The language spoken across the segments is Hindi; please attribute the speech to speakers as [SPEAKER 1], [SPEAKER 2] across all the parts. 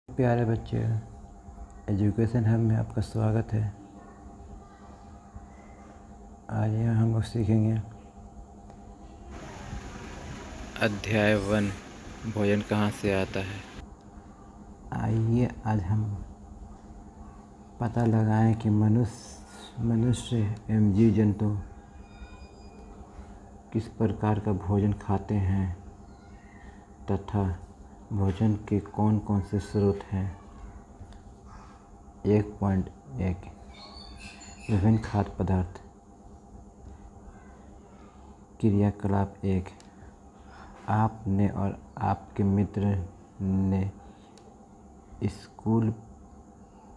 [SPEAKER 1] प्यारे बच्चे, एजुकेशन हब में आपका स्वागत है। आज यहाँ हम लोग सीखेंगे अध्याय 1 भोजन कहाँ से आता है। आइए आज हम पता लगाएं कि मनुष्य एवं जीव जंतु किस प्रकार का भोजन खाते हैं तथा भोजन के कौन कौन से स्रोत हैं। 1.1 विभिन्न खाद्य पदार्थ। क्रियाकलाप 1। आपने और आपके मित्र ने स्कूल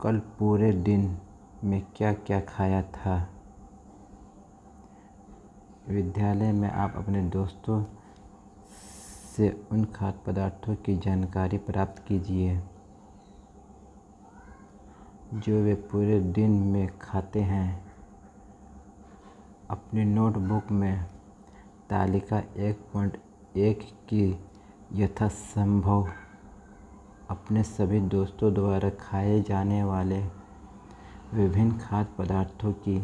[SPEAKER 1] कल पूरे दिन में क्या क्या खाया था। विद्यालय में आप अपने दोस्तों से उन खाद्य पदार्थों की जानकारी प्राप्त कीजिए जो वे पूरे दिन में खाते हैं। अपनी नोटबुक में तालिका 1.1 की यथासंभव अपने सभी दोस्तों द्वारा खाए जाने वाले विभिन्न खाद्य पदार्थों की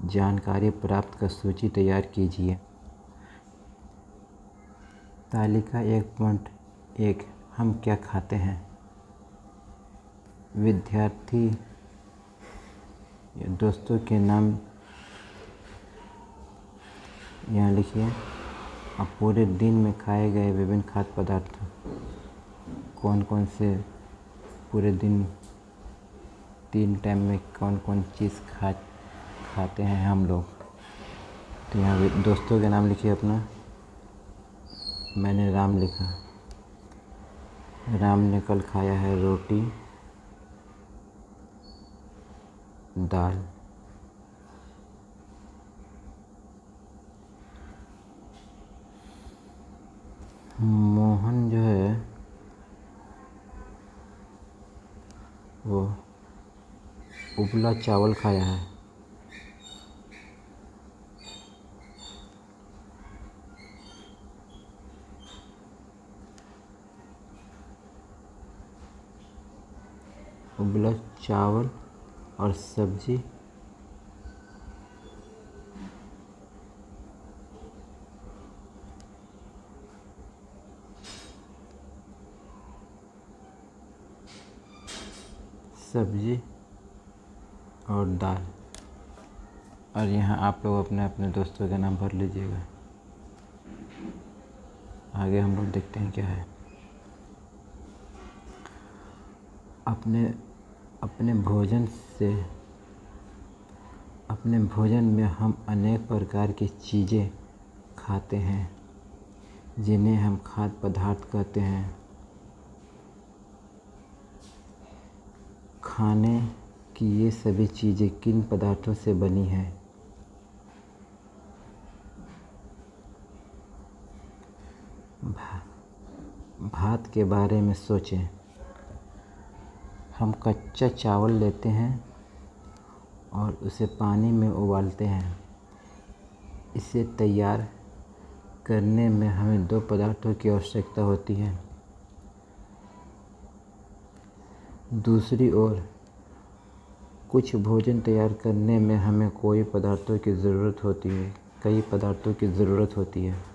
[SPEAKER 1] जानकारी प्राप्त कर सूची तैयार कीजिए। तालिका 1.1 हम क्या खाते हैं। विद्यार्थी दोस्तों के नाम यहाँ लिखिए। अब पूरे दिन में खाए गए विभिन्न खाद्य पदार्थ कौन कौन से, पूरे दिन 3 टाइम में कौन कौन चीज़ खाते हैं हम लोग। तो यहाँ दोस्तों के नाम लिखिए अपना। मैंने राम लिखा। राम ने कल खाया है रोटी दाल। मोहन जो है वो उबला चावल खाया है। उबला चावल और सब्जी और दाल। और यहाँ आप लोग अपने अपने दोस्तों के नाम भर लीजिएगा। आगे हम लोग देखते हैं क्या है। अपने भोजन में हम अनेक प्रकार की चीज़ें खाते हैं जिन्हें हम खाद्य पदार्थ कहते हैं। खाने की ये सभी चीज़ें किन पदार्थों से बनी हैं। भात के बारे में सोचें। हम कच्चा चावल लेते हैं और उसे पानी में उबालते हैं। इसे तैयार करने में हमें 2 पदार्थों की आवश्यकता होती है। दूसरी ओर कुछ भोजन तैयार करने में हमें कई पदार्थों की ज़रूरत होती है।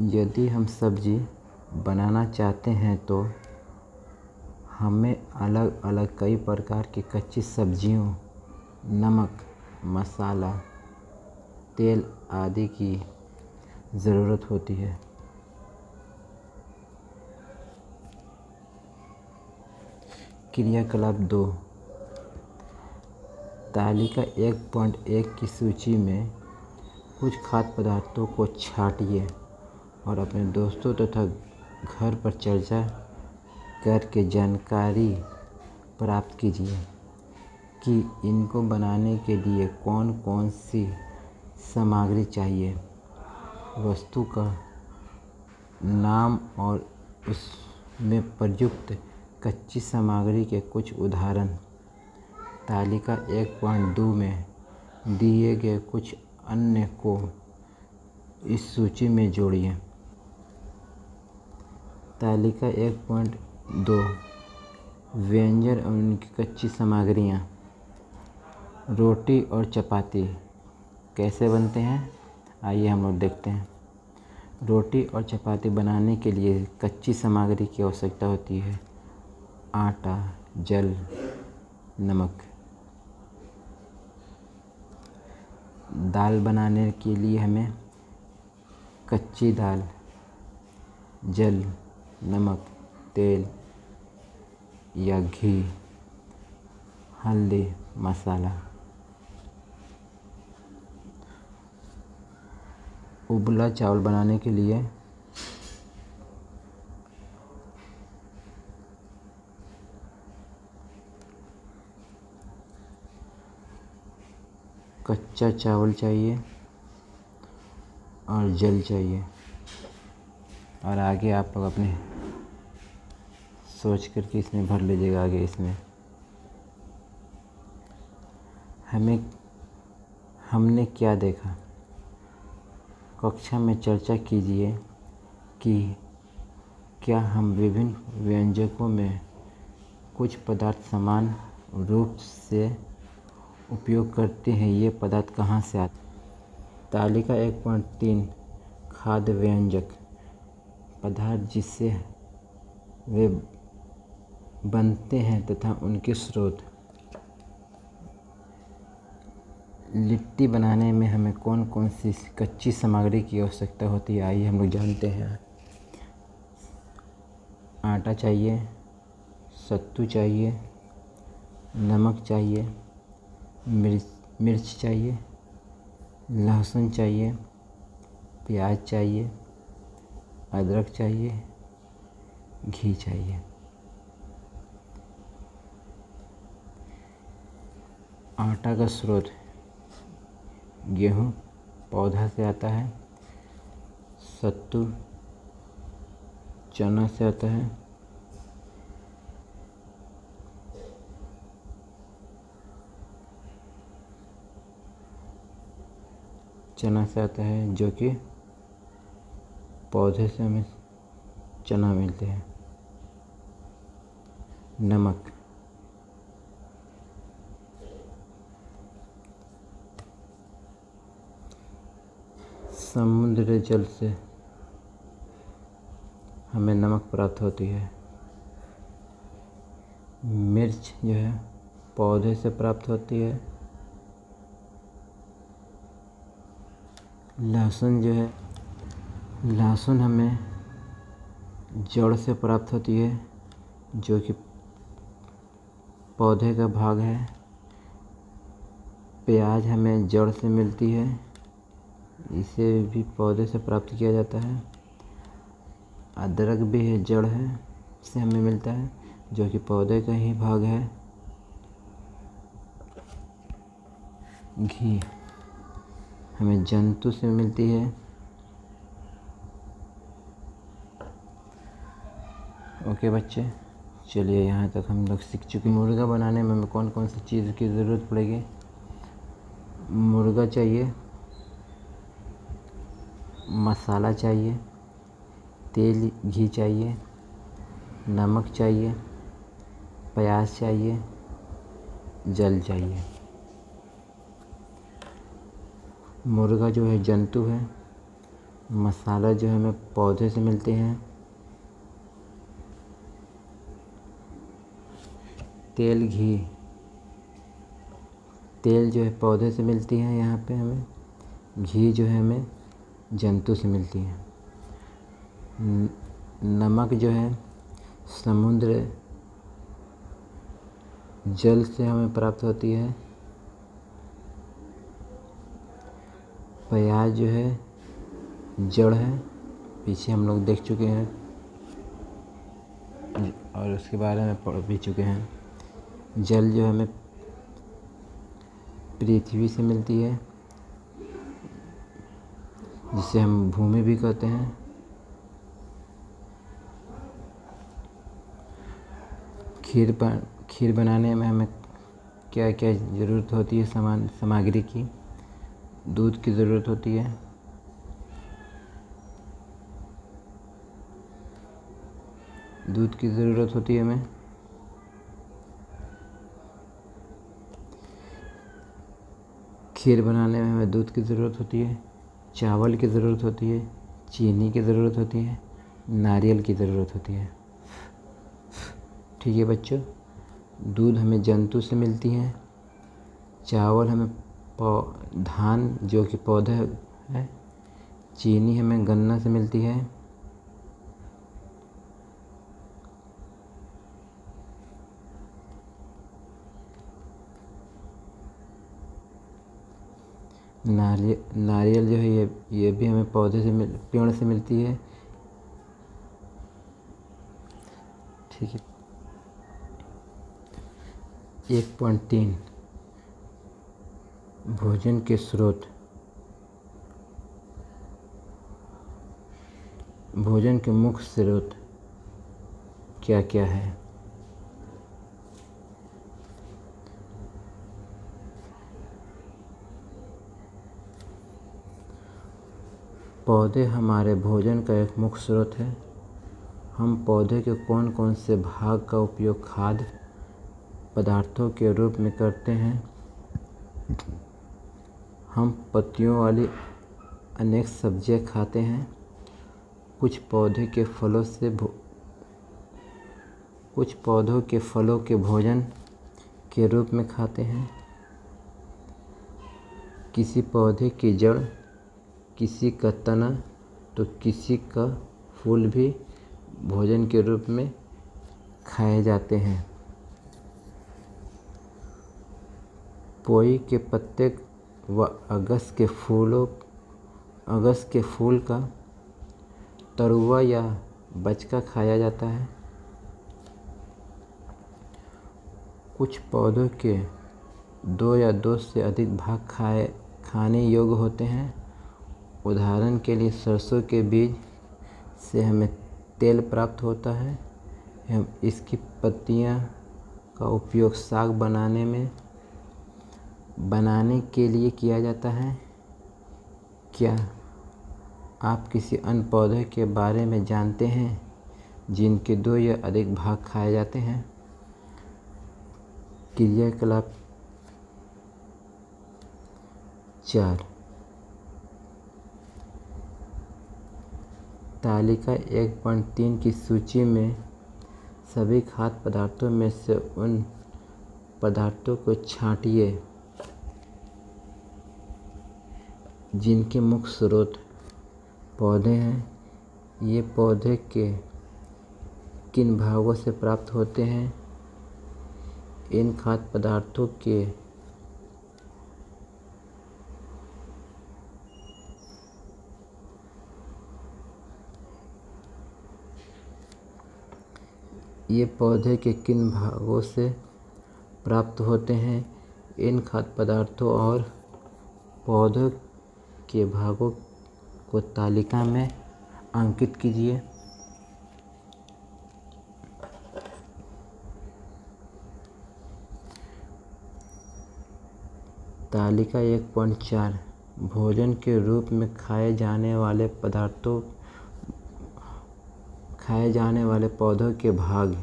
[SPEAKER 1] यदि हम सब्जी बनाना चाहते हैं तो हमें अलग अलग कई प्रकार की कच्ची सब्जियों, नमक, मसाला, तेल आदि की ज़रूरत होती है। क्रियाकलाप 2। तालिका 1.1 की सूची में कुछ खाद्य पदार्थों को छांटिए और अपने दोस्तों तथा घर पर चर्चा करके जानकारी प्राप्त कीजिए कि इनको बनाने के लिए कौन कौन सी सामग्री चाहिए। वस्तु का नाम और उसमें प्रयुक्त कच्ची सामग्री के कुछ उदाहरण तालिका 1.2 में दिए गए कुछ अन्य को इस सूची में जोड़िए। तालिका 1.2 व्यंजन और उनकी कच्ची सामग्रियाँ। रोटी और चपाती कैसे बनते हैं, आइए हम लोग देखते हैं। रोटी और चपाती बनाने के लिए कच्ची सामग्री की आवश्यकता होती है। आटा, जल, नमक। दाल बनाने के लिए हमें कच्ची दाल, जल, नमक, तेल या घी, हल्दी, मसाला। उबला चावल बनाने के लिए कच्चा चावल चाहिए और जल चाहिए। और आगे आप लोग अपने सोच करके इसमें भर लीजिएगा। आगे इसमें हमने क्या देखा, कक्षा में चर्चा कीजिए कि क्या हम विभिन्न व्यंजकों में कुछ पदार्थ समान रूप से उपयोग करते हैं। ये पदार्थ कहाँ से आते हैं। तालिका 1.3 खाद्य व्यंजक। पदार्थ जिससे वे बनते हैं तथा उनके स्रोत। लिट्टी बनाने में हमें कौन कौन सी कच्ची सामग्री की आवश्यकता होती है, आइए हम लोग जानते हैं। आटा चाहिए, सत्तू चाहिए, नमक चाहिए, मिर्च चाहिए, लहसुन चाहिए, प्याज चाहिए, अदरक चाहिए, घी चाहिए। आटा का स्रोत गेहूँ पौधा से आता है, सत्तू चना से आता है, जो कि पौधे से हमें चना मिलते हैं। नमक समुद्री जल से हमें नमक प्राप्त होती है। मिर्च जो है पौधे से प्राप्त होती है। लहसुन हमें जड़ से प्राप्त होती है, जो कि पौधे का भाग है। प्याज हमें जड़ से मिलती है, इसे भी पौधे से प्राप्त किया जाता है। अदरक भी है, जड़ है, इससे हमें मिलता है, जो कि पौधे का ही भाग है। घी हमें जंतु से मिलती है। ओके बच्चे, चलिए यहाँ तक हम लोग सीख चुके हैं। मुर्गा बनाने में हमें कौन कौन सी चीज़ की ज़रूरत पड़ेगी। मुर्गा चाहिए, मसाला चाहिए, तेल घी चाहिए, नमक चाहिए, प्याज चाहिए, जल चाहिए। मुर्गा जो है जंतु है, मसाला जो है हमें पौधे से मिलते हैं, तेल जो है पौधे से मिलती है यहाँ पे हमें। घी जो है हमें जंतु से मिलती है। नमक जो है समुद्र जल से हमें प्राप्त होती है। प्याज जो है जड़ है, पीछे हम लोग देख चुके हैं और उसके बारे में पढ़ भी चुके हैं। जल जो हमें पृथ्वी से मिलती है, जिसे हम भूमि भी कहते हैं। खीर बनाने में हमें क्या क्या ज़रूरत होती है सामग्री की। दूध की ज़रूरत होती है, दूध की ज़रूरत होती है हमें। खीर बनाने में हमें दूध की ज़रूरत होती है, चावल की ज़रूरत होती है, चीनी की ज़रूरत होती है, नारियल की ज़रूरत होती है। ठीक है बच्चों, दूध हमें जंतु से मिलती है, चावल हमें धान जो कि पौधा है, चीनी हमें गन्ना से मिलती है, नारियल जो है ये भी हमें पेड़ से मिलती है। ठीक है। 1.3 भोजन के स्रोत। भोजन के मुख्य स्रोत क्या क्या है? पौधे हमारे भोजन का एक मुख्य स्रोत है। हम पौधे के कौन कौन से भाग का उपयोग खाद्य पदार्थों के रूप में करते हैं? हम पत्तियों वाली अनेक सब्जियां खाते हैं। कुछ पौधों के फलों के भोजन के रूप में खाते हैं। किसी पौधे की जड़, किसी का तना तो किसी का फूल भी भोजन के रूप में खाए जाते हैं। पोई के पत्ते व अगस्त के फूल का तरुआ या बचका खाया जाता है। कुछ पौधों के 2 या 2 से अधिक भाग खाने योग्य होते हैं। उदाहरण के लिए सरसों के बीज से हमें तेल प्राप्त होता है। हम इसकी पत्तियां का उपयोग साग बनाने के लिए किया जाता है। क्या आप किसी अन्य पौधे के बारे में जानते हैं जिनके 2 या अधिक भाग खाए जाते हैं? क्रियाकलाप 4। तालिका 1.3 की सूची में सभी खाद्य पदार्थों में से उन पदार्थों को छांटिए जिनके मुख्य स्रोत पौधे हैं। ये पौधे के किन भागों से प्राप्त होते हैं? इन खाद्य पदार्थों के ये पौधे के किन भागों से प्राप्त होते हैं? इन खाद्य पदार्थों और पौधों के भागों को तालिका में अंकित कीजिए। तालिका 1.4 भोजन के रूप में खाए जाने वाले पौधों के भाग।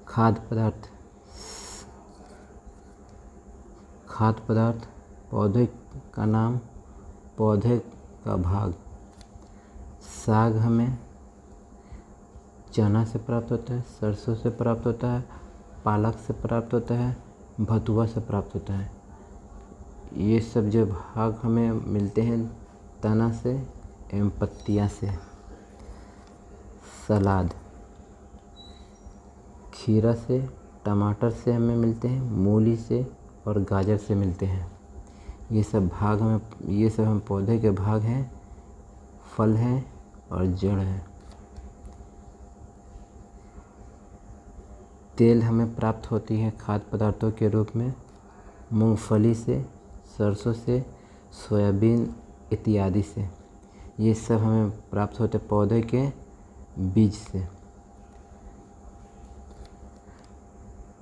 [SPEAKER 1] खाद्य पदार्थ पौधे का नाम, पौधे का भाग। साग हमें चना से प्राप्त होता है, सरसों से प्राप्त होता है, पालक से प्राप्त होता है, भतुआ से प्राप्त होता है। ये सब जो भाग हमें मिलते हैं तना से एवं पत्तियां से। सलाद खीरा से, टमाटर से हमें मिलते हैं, मूली से और गाजर से मिलते हैं। ये सब हम पौधे के भाग हैं, फल हैं और जड़ है। तेल हमें प्राप्त होती है खाद्य पदार्थों के रूप में मूंगफली से, सरसों से, सोयाबीन इत्यादि से। ये सब हमें प्राप्त होते पौधे के बीज से।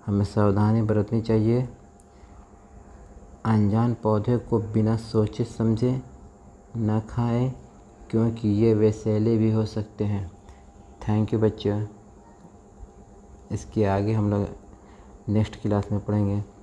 [SPEAKER 1] हमें सावधानी बरतनी चाहिए। अनजान पौधे को बिना सोचे समझे न खाएं क्योंकि ये विषैले भी हो सकते हैं। थैंक यू बच्चों। इसके आगे हम लोग नेक्स्ट क्लास में पढ़ेंगे।